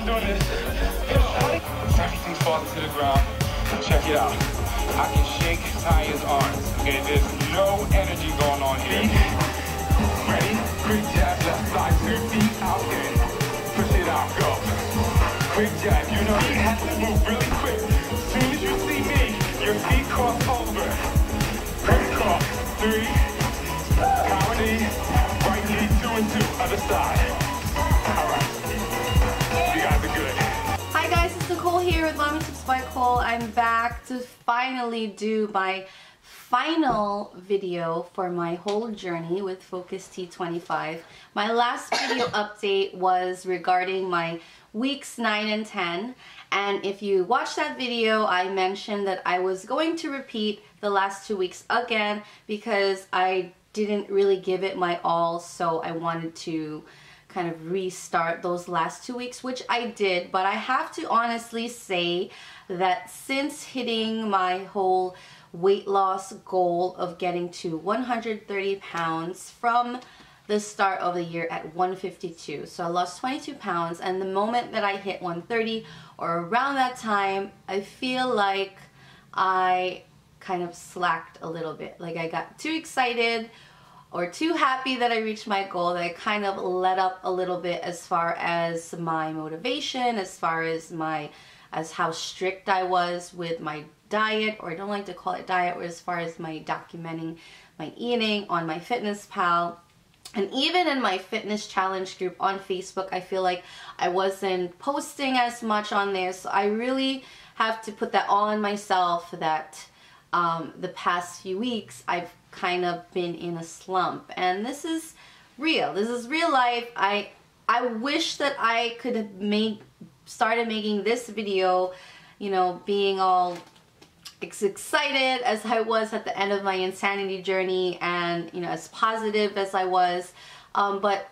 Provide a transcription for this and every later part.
I'm doing this. Everything falls to the ground. Check it out. I can shake Taya's arms. Okay, there's no energy going on here. Ready? Quick jab, left side, 2 feet out in. Push it out, go. Quick jab, you know you have to move really quick. As soon as you see me, your feet cross over. Quick cross, 3. Power knee, right knee, 2 and 2, other side. All right, you guys are good. Hi guys, it's Nicole here with Mommy Tips by Cole. I'm back to finally do my final video for my whole journey with Focus T25. My last video update was regarding my weeks 9 and 10, and if you watched that video, I mentioned that I was going to repeat the last 2 weeks again because I didn't really give it my all, so I wanted to kind of restart those last 2 weeks, which I did. But I have to honestly say that since hitting my whole weight loss goal of getting to 130 pounds from the start of the year at 152, so I lost 22 pounds, and the moment that I hit 130 or around that time, I feel like I kind of slacked a little bit. Like I got too excited or too happy that I reached my goal that I kind of let up a little bit as far as my motivation, as far as how strict I was with my diet, or I don't like to call it diet, or as far as my documenting my eating on MyFitness Pal. And even in my fitness challenge group on Facebook, I feel like I wasn't posting as much on there. So I really have to put that all on myself that the past few weeks I've kind of been in a slump, and this is real. This is real life. I wish that I could have started making this video, you know, being all excited as I was at the end of my insanity journey, and you know, as positive as I was, but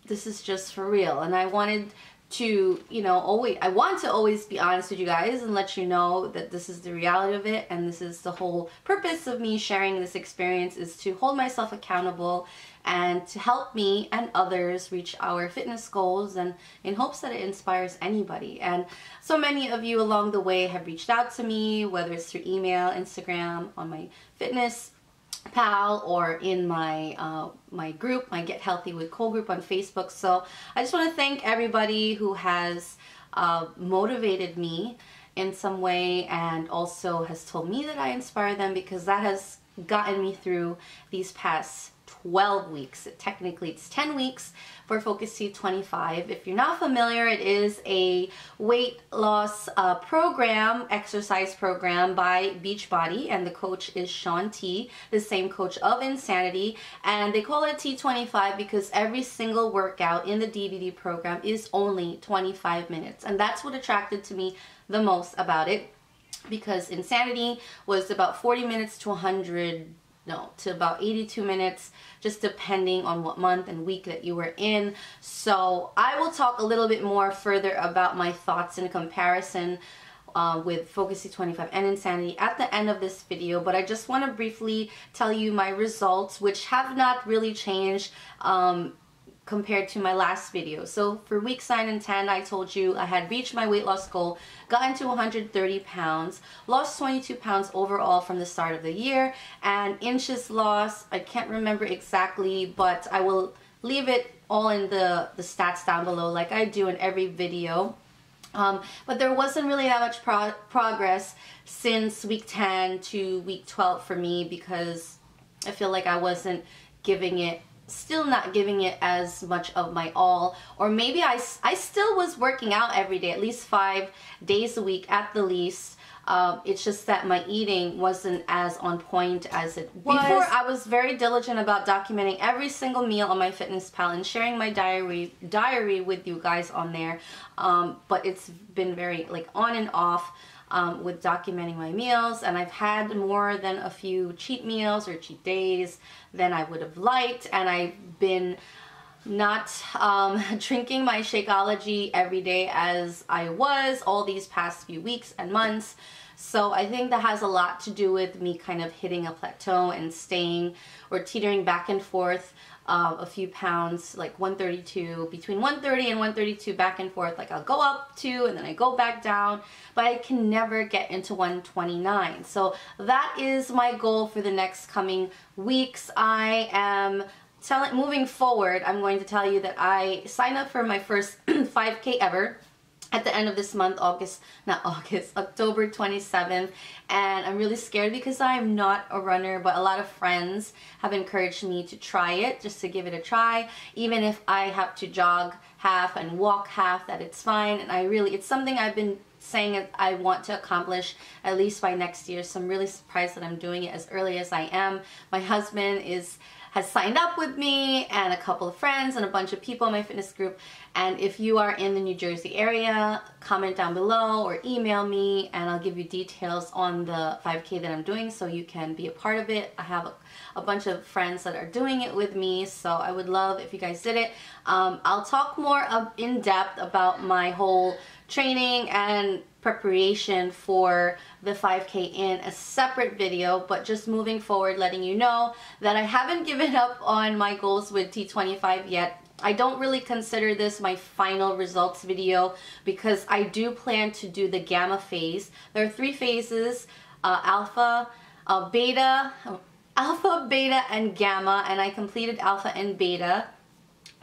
this is just for real, and I wanted to, you know, I want to always be honest with you guys and let you know that this is the reality of it, and this is the whole purpose of me sharing this experience, is to hold myself accountable and to help me and others reach our fitness goals, and in hopes that it inspires anybody. And so many of you along the way have reached out to me, whether it's through email, Instagram, on my Fitness Pal, or in my my group, my Get Healthy with Cole group on Facebook. So I just want to thank everybody who has motivated me in some way, and also has told me that I inspire them, because that has gotten me through these past 12 weeks. Technically it's 10 weeks for Focus T25. If you're not familiar, it is a weight loss program, exercise program by Beachbody, and the coach is Shaun T, the same coach of Insanity, and they call it T25 because every single workout in the DVD program is only 25 minutes, and that's what attracted to me the most about it, because Insanity was about 40 minutes to about 82 minutes, just depending on what month and week that you were in. So I will talk a little bit more further about my thoughts in comparison with Focus T25 and Insanity at the end of this video, but I just want to briefly tell you my results, which have not really changed compared to my last video. So for weeks 9 and 10, I told you I had reached my weight loss goal, gotten to 130 pounds, lost 22 pounds overall from the start of the year, and inches lost, I can't remember exactly, but I will leave it all in the stats down below like I do in every video. But there wasn't really that much progress since week 10 to week 12 for me, because I feel like I wasn't still not giving it as much of my all, or maybe I still was working out every day, at least 5 days a week at the least. It's just that my eating wasn't as on point as it was. Before, I was very diligent about documenting every single meal on MyFitnessPal and sharing my diary with you guys on there, but it's been very like on and off with documenting my meals, and I've had more than a few cheat meals or cheat days than I would have liked, and I've been not drinking my Shakeology every day as I was all these past few weeks and months. So I think that has a lot to do with me kind of hitting a plateau and staying or teetering back and forth a few pounds, like 132, between 130 and 132, back and forth. Like I'll go up to and then I go back down, but I can never get into 129. So that is my goal for the next coming weeks. I am moving forward, I'm going to tell you that I signed up for my first 5K ever at the end of this month, October 27th, and I'm really scared because I'm not a runner, but a lot of friends have encouraged me to try it, just to give it a try. Even if I have to jog half and walk half, that it's fine. And it's something I've been saying I want to accomplish at least by next year, so I'm really surprised that I'm doing it as early as I am. My husband has signed up with me, and a couple of friends and a bunch of people in my fitness group. And if you are in the New Jersey area, comment down below or email me and I'll give you details on the 5K that I'm doing so you can be a part of it. I have a bunch of friends that are doing it with me, so I would love if you guys did it. I'll talk more in depth about my whole training and preparation for the 5K in a separate video, but just moving forward, letting you know that I haven't given up on my goals with T25 yet. I don't really consider this my final results video because I do plan to do the gamma phase. There are 3 phases, alpha, beta, and gamma, and I completed alpha and beta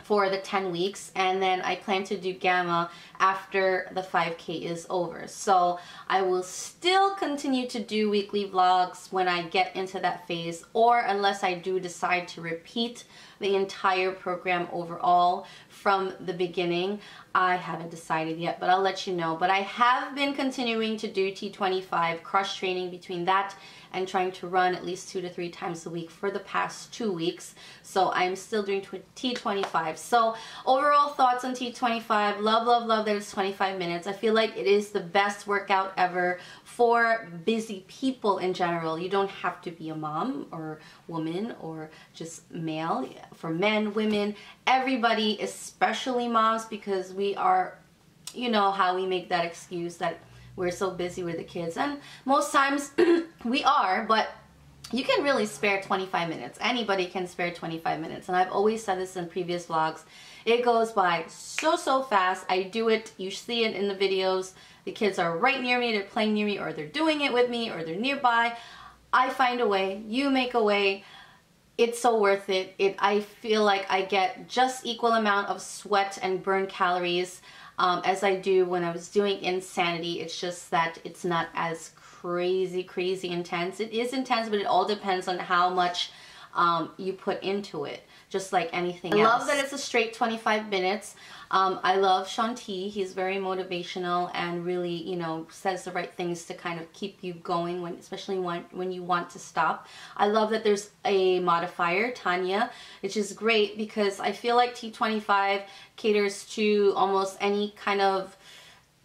for the 10 weeks, and then I plan to do gamma after the 5K is over. So I will still continue to do weekly vlogs when I get into that phase, or unless I do decide to repeat the entire program overall from the beginning. I haven't decided yet, but I'll let you know. But I have been continuing to do T25, cross training between that and trying to run at least 2 to 3 times a week for the past 2 weeks. So I'm still doing T25. So overall thoughts on T25, love that it's 25 minutes. I feel like it is the best workout ever for busy people in general. You don't have to be a mom or woman or just male. For men, women, everybody, especially moms, because we are, you know how we make that excuse that we're so busy with the kids, and most times we are, but you can really spare 25 minutes. Anybody can spare 25 minutes, and I've always said this in previous vlogs. It goes by so fast. I do it, you see it in the videos. The kids are right near me, they're playing near me, or they're doing it with me, or they're nearby. I find a way, you make a way. It's so worth it. I feel like I get just equal amount of sweat and burn calories as I do when I was doing Insanity. It's just that it's not as crazy intense. It is intense, but it all depends on how much you put into it, just like anything else. I love that it's a straight 25 minutes. I love Shanti. He's very motivational and really, you know, says the right things to kind of keep you going, especially when you want to stop. I love that there's a modifier, Tanya, which is great because I feel like T25 caters to almost any kind of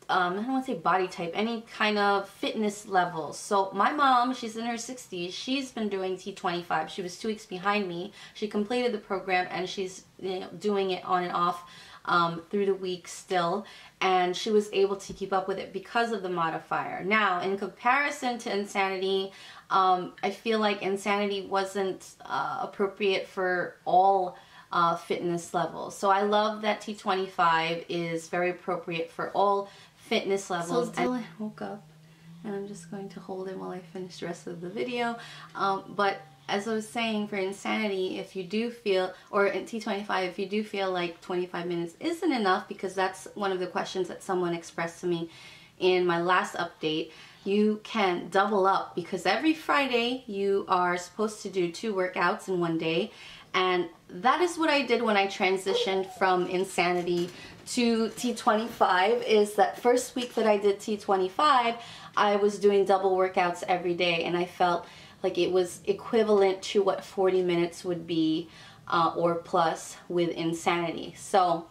I don't want to say body type, any kind of fitness level. So my mom, she's in her 60s, she's been doing T25. She was 2 weeks behind me. She completed the program and she's, you know, doing it on and off through the week still, and she was able to keep up with it because of the modifier. Now, in comparison to Insanity, I feel like Insanity wasn't appropriate for all fitness levels. So I love that T25 is very appropriate for all fitness levels. So Dylan woke up, and I'm just going to hold him while I finish the rest of the video. But as I was saying, for Insanity, if you do feel, or in T25, if you do feel like 25 minutes isn't enough, because that's one of the questions that someone expressed to me in my last update, you can double up, because every Friday you are supposed to do 2 workouts in one day. And that is what I did when I transitioned from Insanity to T25, is that first week that I did T25, I was doing double workouts every day, and I felt like it was equivalent to what 40 minutes would be or plus with Insanity. So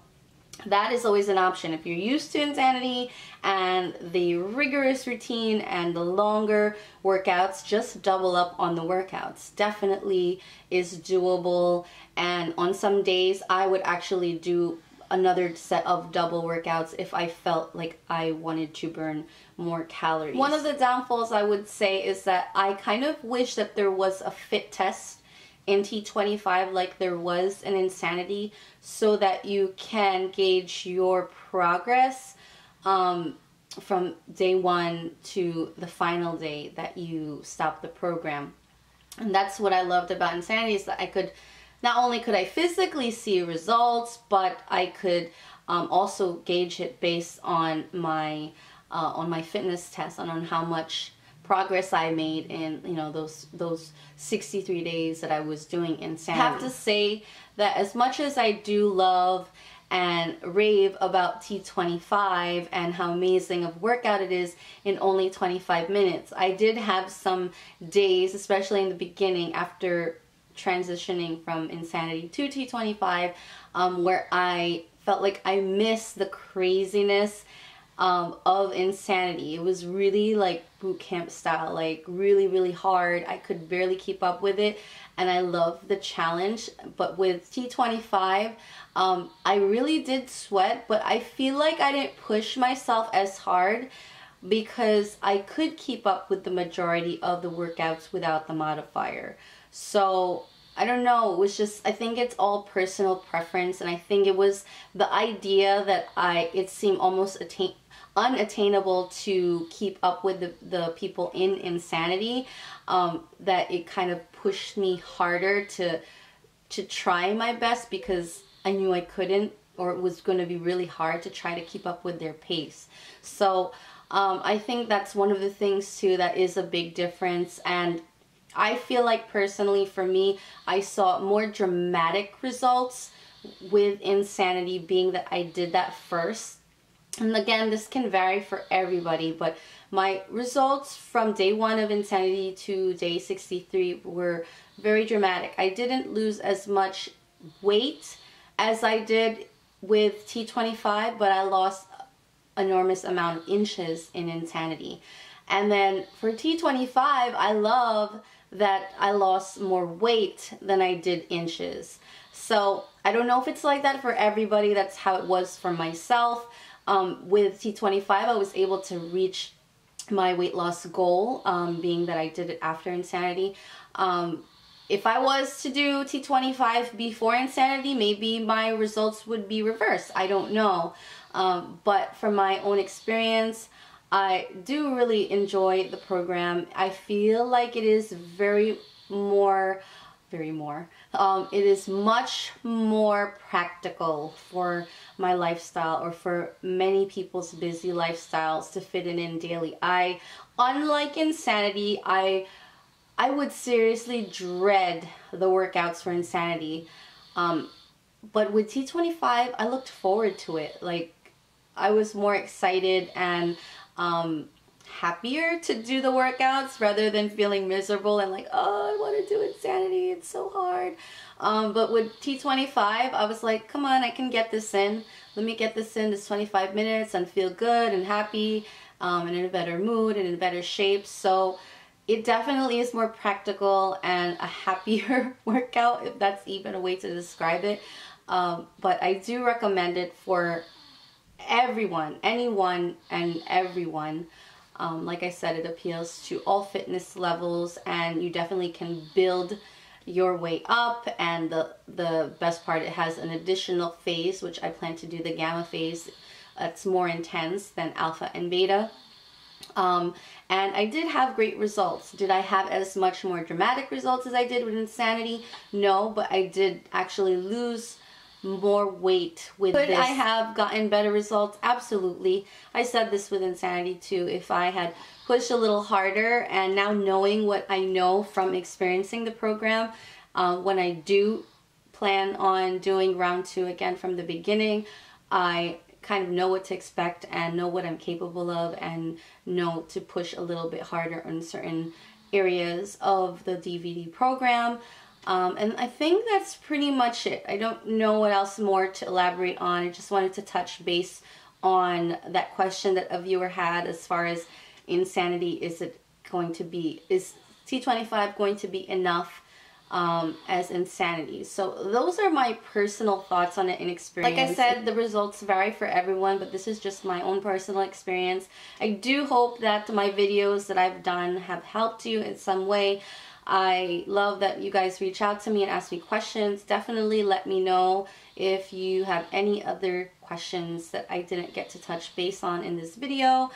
that is always an option. If you're used to Insanity and the rigorous routine and the longer workouts, just double up on the workouts. Definitely is doable, and on some days I would actually do another set of double workouts if I felt like I wanted to burn more calories. One of the downfalls I would say is that I kind of wish that there was a fit test in T25 like there was in Insanity, so that you can gauge your progress from day one to the final day that you stop the program. And that's what I loved about Insanity, is that I could, not only could I physically see results, but I could also gauge it based on my fitness test, and on how much progress I made in, you know, those 63 days that I was doing Insanity. I have to say that as much as I do love and rave about T25 and how amazing of workout it is in only 25 minutes, I did have some days, especially in the beginning after transitioning from Insanity to T25, where I felt like I missed the craziness of Insanity. It was really like boot camp style, like really hard. I could barely keep up with it, and I love the challenge. But with T25, I really did sweat, but I feel like I didn't push myself as hard because I could keep up with the majority of the workouts without the modifier. So I don't know, it was just, I think it's all personal preference, and I think it was the idea that it seemed almost unattainable to keep up with the people in Insanity, that it kind of pushed me harder to try my best, because I knew I couldn't, or it was going to be really hard to try to keep up with their pace. So I think that's one of the things too that is a big difference. And I feel like personally for me, I saw more dramatic results with Insanity, being that I did that first. And again, this can vary for everybody, but my results from day 1 of Insanity to day 63 were very dramatic. I didn't lose as much weight as I did with T25, but I lost an enormous amount of inches in Insanity. And then for T25, I love that I lost more weight than I did inches. So I don't know if it's like that for everybody. That's how it was for myself. With T25, I was able to reach my weight loss goal, being that I did it after Insanity. If I was to do T25 before Insanity, maybe my results would be reversed. I don't know. But from my own experience, I do really enjoy the program. I feel like it is it is much more practical for my lifestyle, or for many people's busy lifestyles, to fit it in daily. Unlike Insanity, I would seriously dread the workouts for Insanity. But with T25, I looked forward to it. Like, I was more excited and happier to do the workouts, rather than feeling miserable and like, oh, I want to do Insanity, it's so hard. But with T25, I was like, come on, I can get this in. Let me get this in this 25 minutes and feel good and happy, and in a better mood and in better shape. So it definitely is more practical and a happier workout, if that's even a way to describe it. But I do recommend it for everyone, anyone and everyone. Like I said, it appeals to all fitness levels, and you definitely can build your way up. And the best part, it has an additional phase, which I plan to do the gamma phase. It's more intense than alpha and beta. And I did have great results. Did I have as much more dramatic results as I did with Insanity? No, but I did actually lose more weight with this. Could I have gotten better results? Absolutely. I said this with Insanity too. If I had pushed a little harder, and now knowing what I know from experiencing the program, when I do plan on doing round 2 again from the beginning, I kind of know what to expect and know what I'm capable of, and know to push a little bit harder in certain areas of the DVD program. And I think that's pretty much it. I don't know what else more to elaborate on. I just wanted to touch base on that question that a viewer had as far as Insanity. Is T25 going to be enough as Insanity? So those are my personal thoughts on it and experience. Like I said, the results vary for everyone, but this is just my own personal experience. I do hope that my videos that I've done have helped you in some way. I love that you guys reach out to me and ask me questions. Definitely let me know if you have any other questions that I didn't get to touch base on in this video.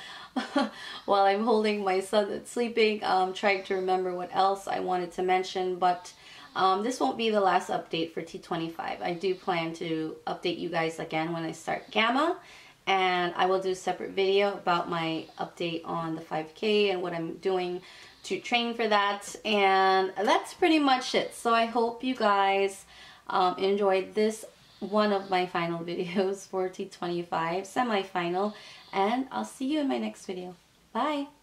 While I'm holding my son that's sleeping, trying to remember what else I wanted to mention, but this won't be the last update for T25. I do plan to update you guys again when I start Gamma, and I will do a separate video about my update on the 5K and what I'm doing to train for that. And that's pretty much it. So I hope you guys enjoyed this one of my final videos for T25, semi-final, and I'll see you in my next video. Bye!